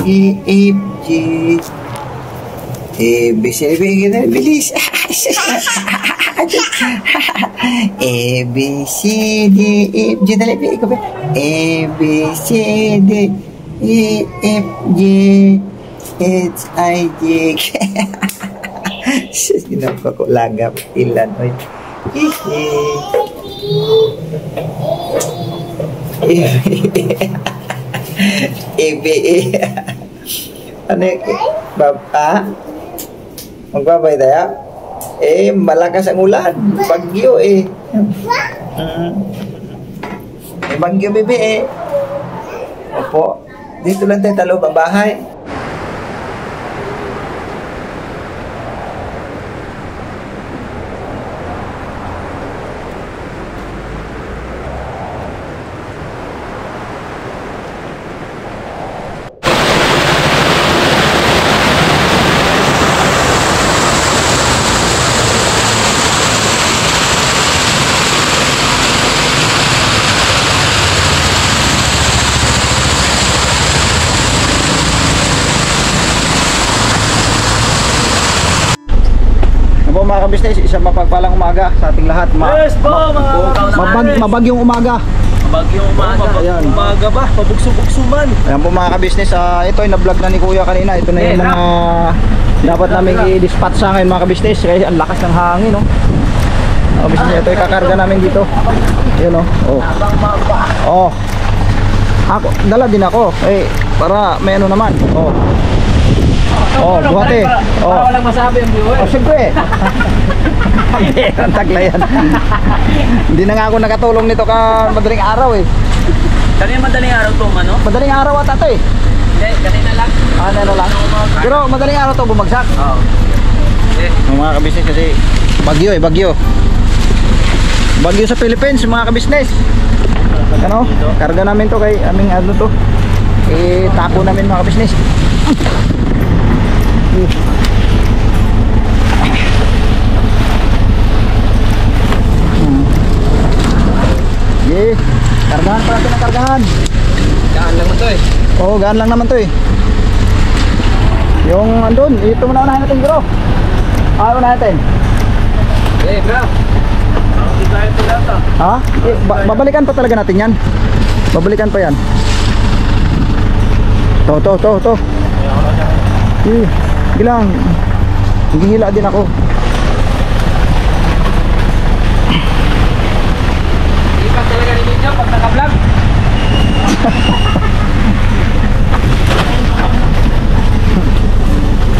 E, F, G. A, B, C, D, E, bilis. A, B, C, D, E, F, G. Dali, ikaw ba? A, B, C, D, E, F, G, H, I, J, K. Ginagawa ko lagap. Ilan, oy. EBE. Ano yung magbabay tayo? Malakas ang ulan. Bagyo may bagyo bebe Opo. Dito lang tayo talo ang bahay. Mga kabisnes, isang mapagpalang umaga sa ating lahat. Yes po, mabagyong umaga. Mabagyong umaga. Ayan. Umaga ba? Pabugso-bugsuman. Ayan po mga kabisnes, ito ay na-vlog na ni Kuya kanina. Ito na yung mga dapat namin i-dispatch sa ngayon mga kabisnes. Kaya ang lakas ng hangin, no? Kabisnes, ito ay kakarga namin dito. Yun, no? Oh. Ako, dala din ako. Para may ano naman. Buhati. Para walang masabi ang viewer. Siyempre. Ang taglayan. Hindi na nga ako nakatulong nito madaling araw Kanina madaling araw to, ano? Madaling araw ata to Hindi, kanina lang. Ano lang. Pero madaling araw to bumagsak. Oo. Mga kabisnes kasi bagyo. Bagyo sa Philippines mga kabisnes. Ano? Karga namin to kay aming ano to. Tapo namin mga kabisnes. Kargahan pa natin ang kargahan. Gaan lang naman to Oo, gaan lang naman to Yung andun, ito muna unahin natin bro. Unahin natin. Bro. Hindi tayo ito data. Ha? Babalikan pa talaga natin yan. Babalikan pa yan. To. Gilang. Hihila din ako. Ipat talaga ni Ninyo pag naka-vlog.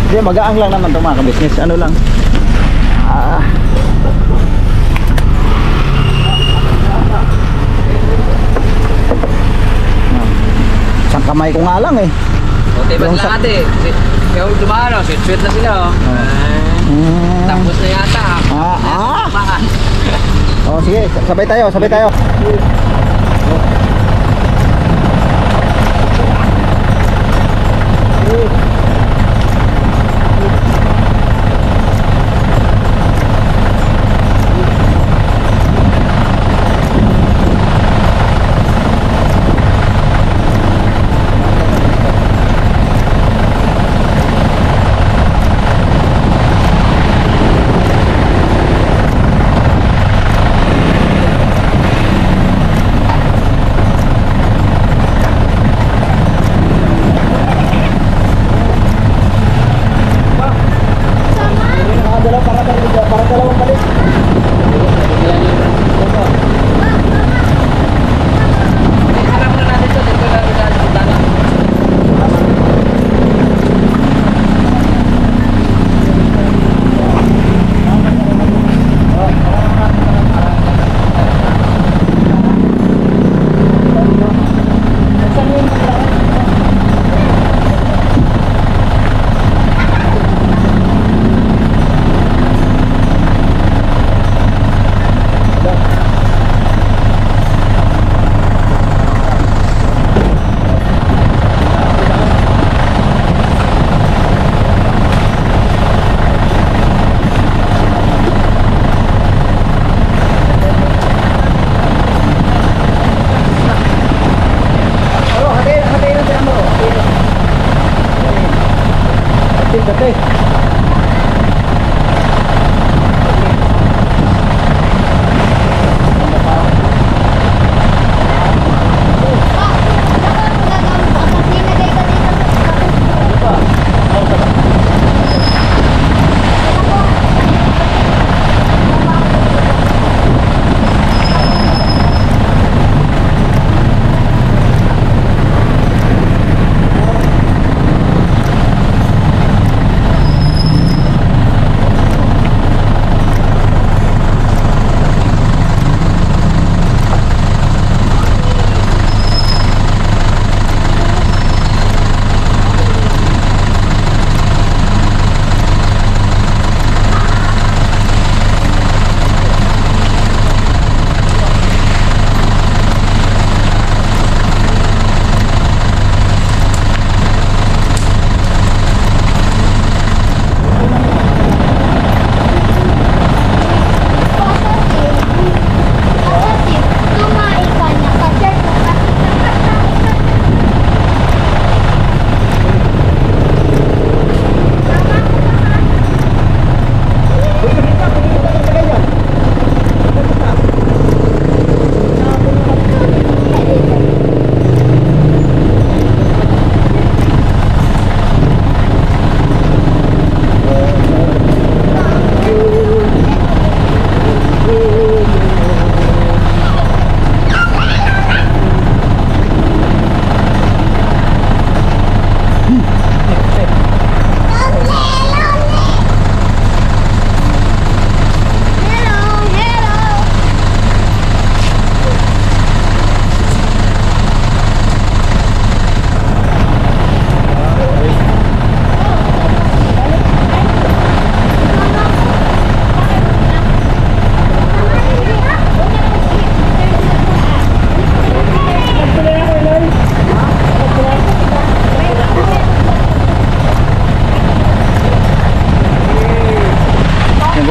Hindi, magaang lang naman ito mga kabisnes. Ano lang. Isang kamay ko nga lang Buti ba lahat Kaya dumano, sweet na sila Tapos na yata sige, sabay tayo.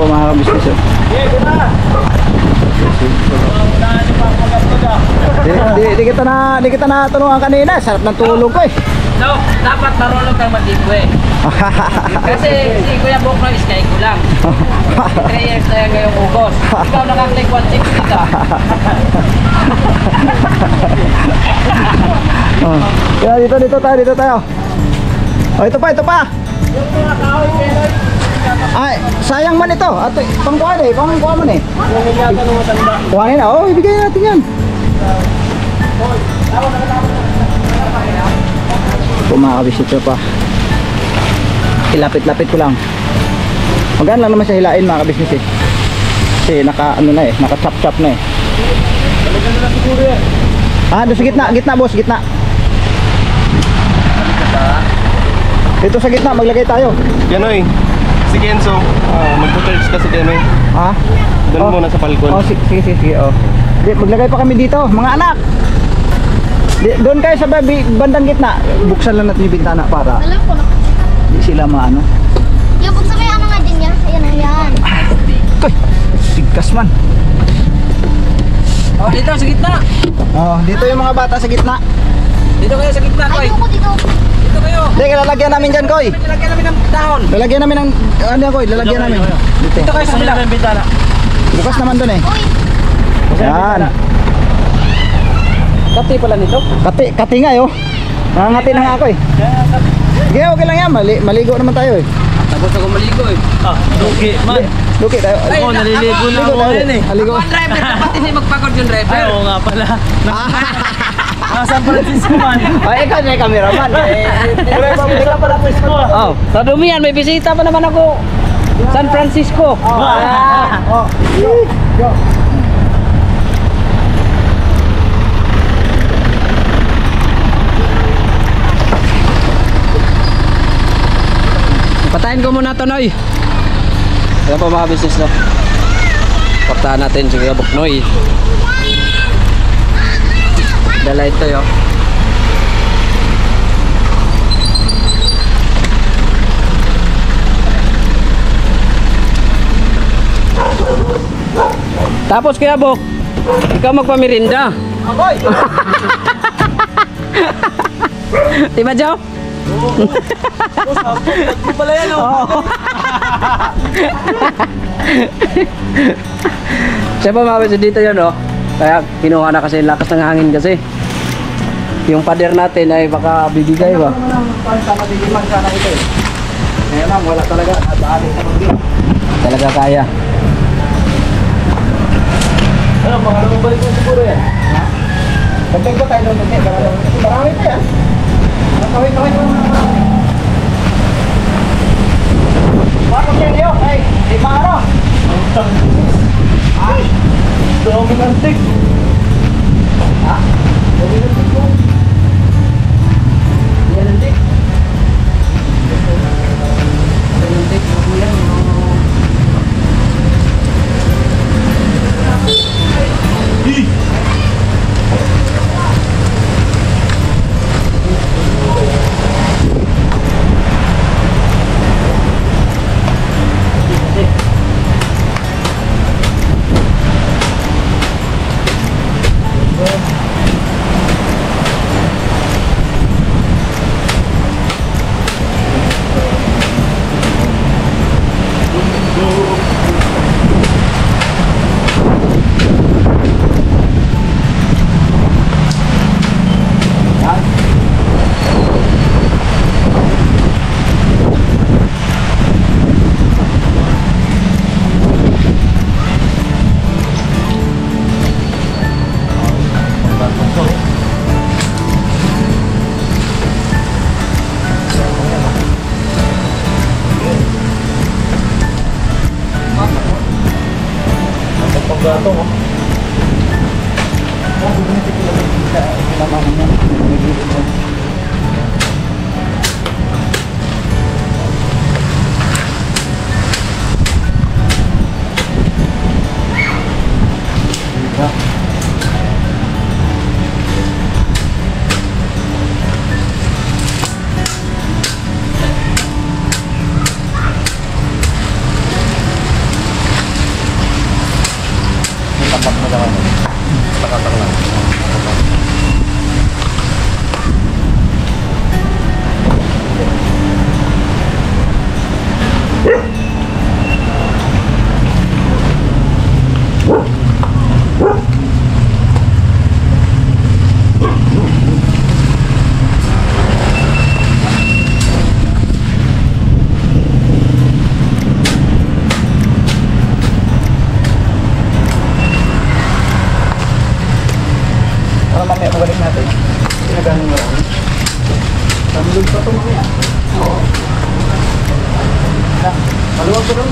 mga kabisnes. Di kita na tulungan kanina. Sarap ng tulog ko eh. No, dapat marunong kang mag-ipo eh. Kasi si Kuya Bokno is kay ko lang. 3 years na yan ngayong Ugos. Ikaw nakaklik 160 dito. Kaya dito tayo. Oh, ito pa. Ay, sayang man ito. At pangkuhan man eh. Kuhanin na. Oh, ibigay natin yan. Kumakabisita pa. Ilapit-lapit ko lang. Magaan lang naman siya hilain mga kabisnes eh. Kasi naka chop na eh. Doon sa gitna boss, gitna. Dito sa gitna, maglagay tayo. Ganoy, si Kenzo, magpo-charge ka si Ganoy. Ha? Doon muna sa balkon. Oh, sige. Oh. Maglagay pa kami dito, mga anak. Doon kayo sa bandang gitna. Buksan lang natin yung bintana para Alam ko na. hindi sila maano. Yung buksan mo yung mga din niya. Ayan. Koy, sigkas man. Oh, dito sa gitna. Oh, dito yung mga bata sa gitna. Dito kayo sa gitna, Koy. Ayoko dito. Dito kayo. Hindi, lalagyan namin dyan, Koy. Lagyan namin ng dahon. Lalagyan namin ng, Koy, lalagyan namin. Dito kayo sa bilang. Bukas naman doon eh. Uy, Yan. Kati pala nito. Kati nga yo. Nangangati na nga ako eh. Sige, okay lang yan. Maligo naman tayo eh. Tapos ako maligo eh. Duki, man. Luki tayo. Ay, Ako, naliligo na Maligo ako tayo. ngayon eh. Maligo. Ako ang driver, dapat hindi magpagod yung driver. Ay, oo nga pala. San Francisco man. Ay, ikaw na yung cameraman. Hindi ka pala Francisco. Oh, sa dumihan, may bisita pa naman ako. San Francisco. Oh, go. Patayin ko muna to, Noy. Ayan po mga business na. Patahan natin si Kuya Boknoy. Dala ito yo. Tapos Kuya Bok, ikaw magpamirinda. Akoy! Diba, Joe? Hindi pala yan, oh. Siya pa mga dito yun, oh. Kaya kinuha na kasi lakas ng hangin kasi. Yung pader natin ay baka bibigay ba? Sana ito eh. Ngayon lang, wala talaga. Daanin sa pagdi. Talaga kaya. Ano, mga balik mo siguro yan. Pagdag ba tayo doon? Marami pa yan. Kawin. Bakit yan yun? Ay, di maaro. Ay! Daming antik. Ha? Dominantik mo. Yan ang dik. Yan ang dik. Paggatong, oh. Takatak lang. Para mamaya pabalik natin. Pinagaling mo lang. Samulog pa ito mamaya. Oo. Maluwag ko doon.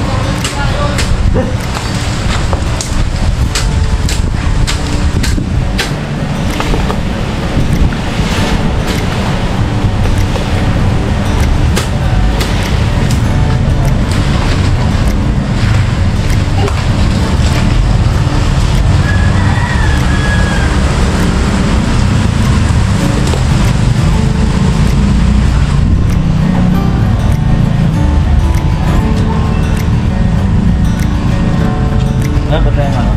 Ba't na yung ano?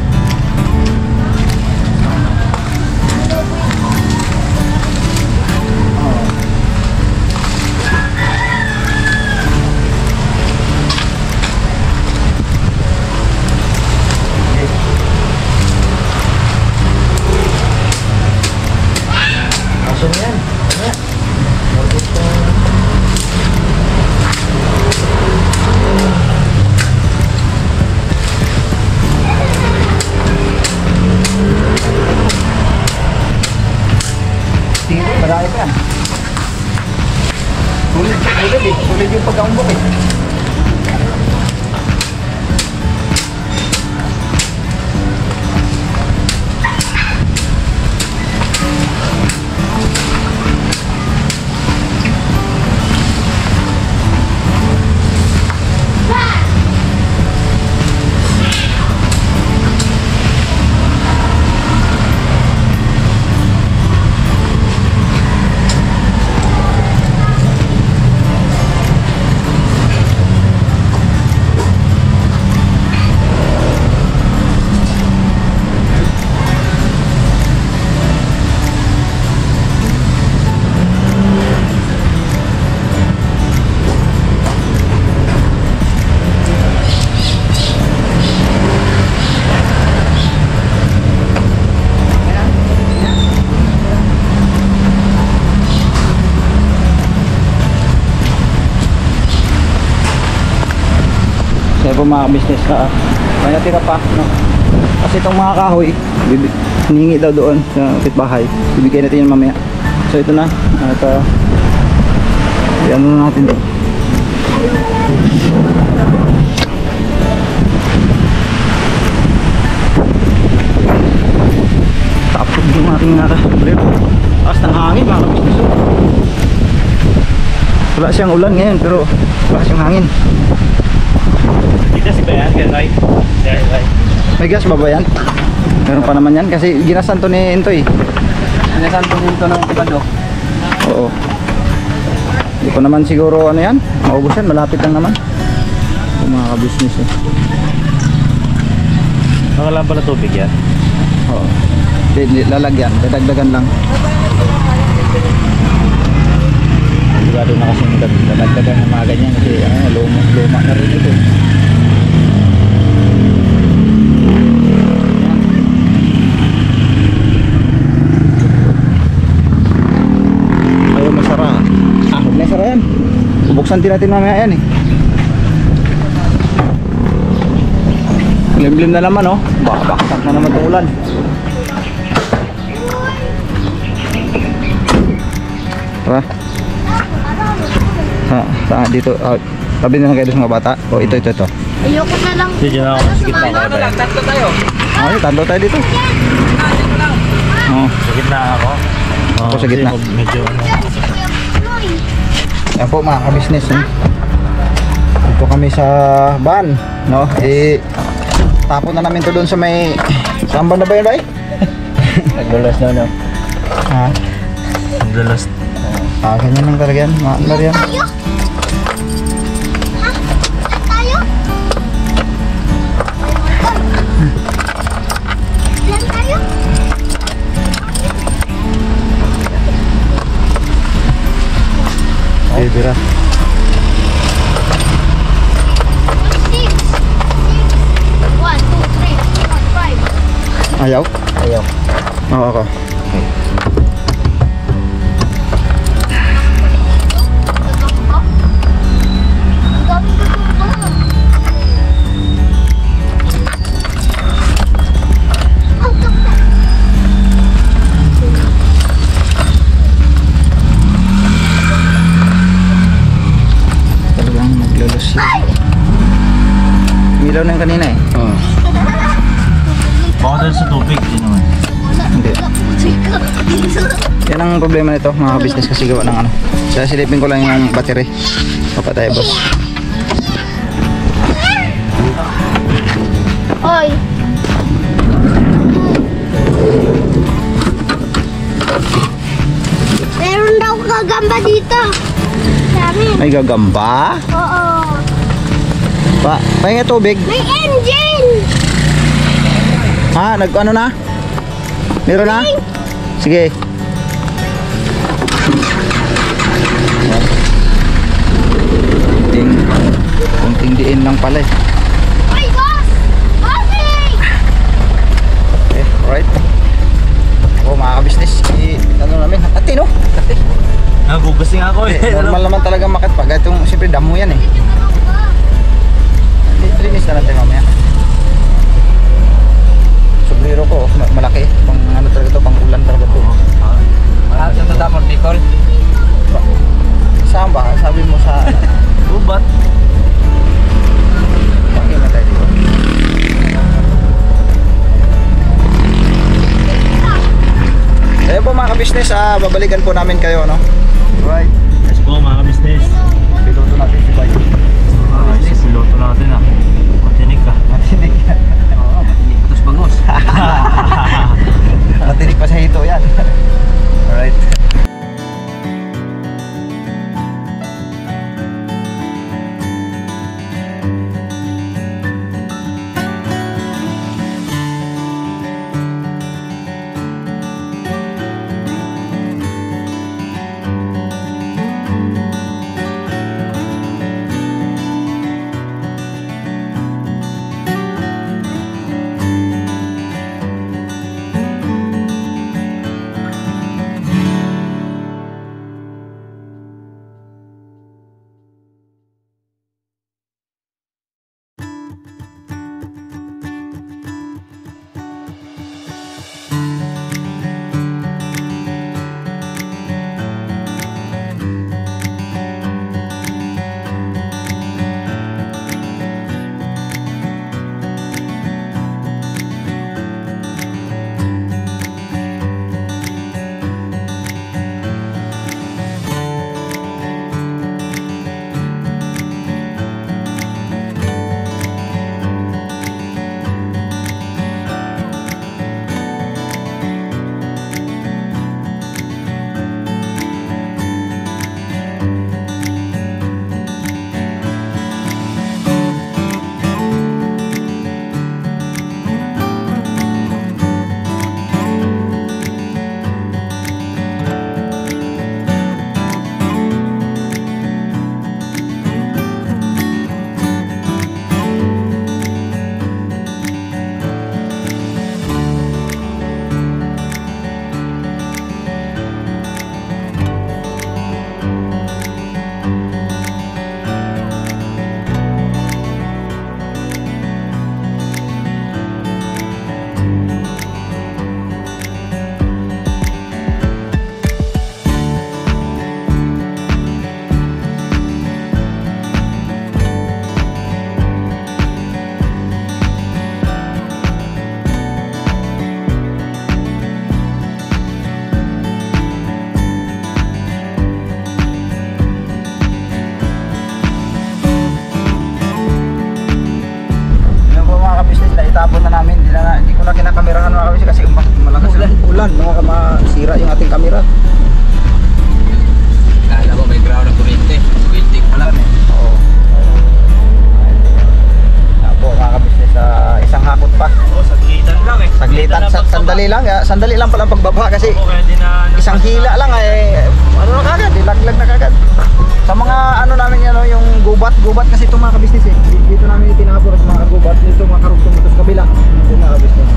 Aso mo yan? Ano? Marami pa yan. Sulit eh. Sulit yung pagkaumbok eh. Kaya po mga business na may natira pa, no? Kasi itong mga kahoy hiningi daw doon sa kapitbahay, bibigay natin yan mamaya. So ito na at yan na natin doon. Tapos yung ating nakablip taas ng hangin mga business. Wala siyang ulan ngayon pero wala siyang hangin. Kita si Bayan, kaya right? There, right. May gas ba ba yan? Meron pa naman yan kasi ginasan to ni Intoy. Sinasan po dito ng ibado. Oo. Hindi ko naman siguro ano yan. Maubos yan, malapit lang naman. Yung mga ka-business eh. Nakalaan pala tubig yan. Oo. Lalagyan, dadagdagan lang. Sigurado na kasi dadagdagan ng mga ganyan kasi luma na rin ito. Ayaw masara. Huwag na sara yan. Bubuksan din natin mamaya yan eh. Limlim na naman oh. Baksak na naman itong ulan. Tara. Dito. Tabi na lang kayo sa mga bata. O ito. Ayoko na lang. Sige na ako, sige na ako. Ano lang, tatlo tayo. Ay, tatlo tayo dito. Dito lang. Oo. Sa gitna ako. Ako sa gitna. Medyo ano. Yan po mga ka-business eh. Dito kami sa van, no? Tapon na namin to doon sa may saan ba na ba yun, Ray? Nagdalas na, no? Ha? Nagdalas. Ganyan lang talaga yan, maandar yan. Tayo? Ha? Tayo? Bira. 6, 1, 2, 3, 4, 5. Ayaw? Ayaw. Oo, ako. Okay. Talagang maglulos yun. Milaw na yung kanina eh. Oo. Baka dahil sa tubig, hindi naman. Hindi. Yan ang problema nito mga business kasi gawa ng ano. Kaya silipin ko lang yung battery. Papatay boss. Oy. Meron daw kagamba dito. Sabi. May gagamba? Oo. Pahinga tubig. May engine. Ha? Ano na? Meron na? Sige. Kunting diin lang pala eh. Oy, boss! Bossing! Okay, alright. Ako mga ka-business, ano namin, ate no? Ate. Nagugasing ako eh. Normal naman talaga makit pag itong, siyempre damo yan eh. Linis na lang tayo mamaya. Sobrero ko, malaki. Pang ano talaga to, pang ulan talaga to. Sa tatapon, Bicol. Saan ba? Sabi mo sa... Ubat. Bakit na tayo dito? Ayun po mga ka-business, babalikan po namin kayo, no? Right. Let's go mga business. Piloto natin si Bay. Si piloto natin ah. Matinig ka. Matinig. Oo, matinig. Tapos bangus. Matinig pa sa hito yan. Alright. itapon na namin, hindi ko na kinakamerahan mga kabisnes kasi malakas ulan, masira yung ating kamera. Kala mo may ground na kuryente, kuryente pala eh. Oo. Apo mga kabisnes, isang hakot pa. Oo, saglitan lang eh. Saglitan, Sandali lang pala ang pagbaba kasi Oo, kaya di na... isang hila lang ay ano na kagad, dilaglag na kagad. Sa mga ano namin yan, yung gubat kasi ito mga kabisnes eh. Dito namin itinapor sa mga gubat, dito mga karugtong ito sa kabila. Ito mga kabisnes.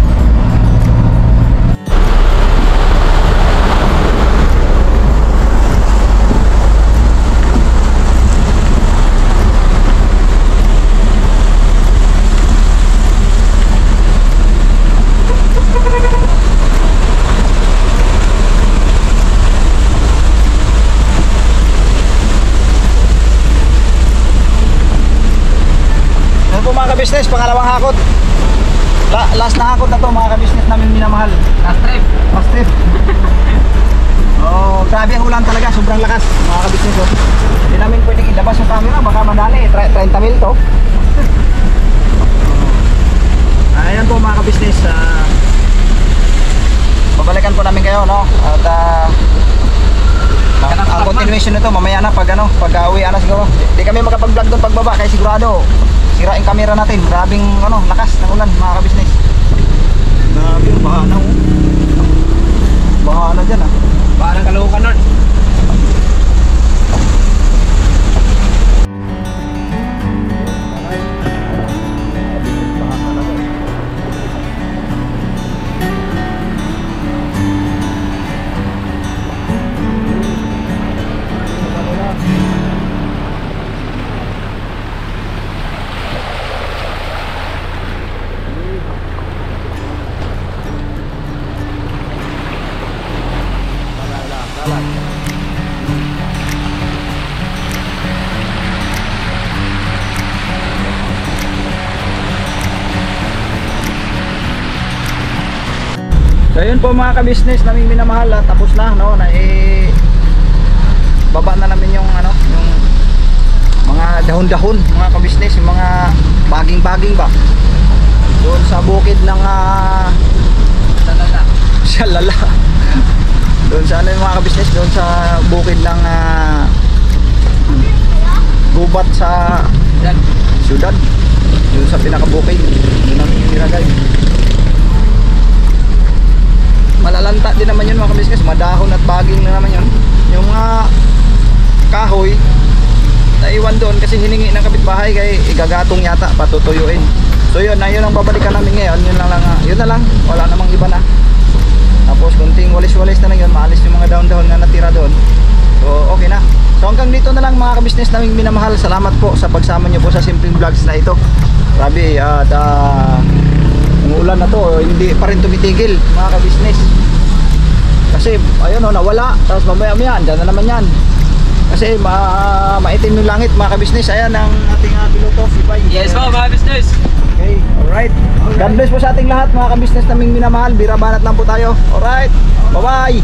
Business, pangalawang hakot. Last na hakot na to mga ka-business namin minamahal. Last trip. Last trip. Oh, grabe ang ulan talaga, sobrang lakas mga ka-business. Oh. Hindi namin pwedeng ilabas yung camera, baka madali, 30 mil to. Ayan po mga ka-business, babalikan po namin kayo, no? At ang continuation nito mamaya na pag uwi na siguro. Hindi kami makapag-vlog doon pagbaba kaya sigurado sira yung camera natin. Grabing lakas ng ulan mga ka-business. Grabe yung baha na oh. Baha na dyan ah. Baka ng Caloocan nun. So yun po mga ka-business naming minamahal, tapos na no, baba na namin yung yung mga dahon-dahon mga ka-business, yung mga baging-baging ba doon sa bukid ng Shalala. Doon sa yung mga ka-business, doon sa bukid ng gubat sa syudad, doon sa pinakabukid doon ang nilagay. Malalanta din naman yun mga kabisnes, madahon at baging na naman yun. Yung mga kahoy naiwan doon kasi hiningi ng kapitbahay kay igagatong yata, patutuyuin. So yun ang babalikan namin ngayon. Yun na lang, wala namang iba na. Tapos kunting walis-walis na lang yun, maalis yung mga dahon-dahon na natira doon. So okay na. So hanggang dito na lang mga kabisnes naming minamahal. Salamat po sa pagsama nyo po sa simpleng vlogs na ito. Grabe at yung ulan na to hindi pa rin tumitigil mga ka-business kasi ayun nawala, tapos mamaya andyan na naman yan kasi maitim yung langit mga ka-business. Ayan ang ating piloto si Bay. Yes po mga business. Okay, alright. God bless po sa ating lahat mga ka-business naming minamahal. Birabanat lang po tayo. Alright, bye bye.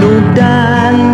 kalugdan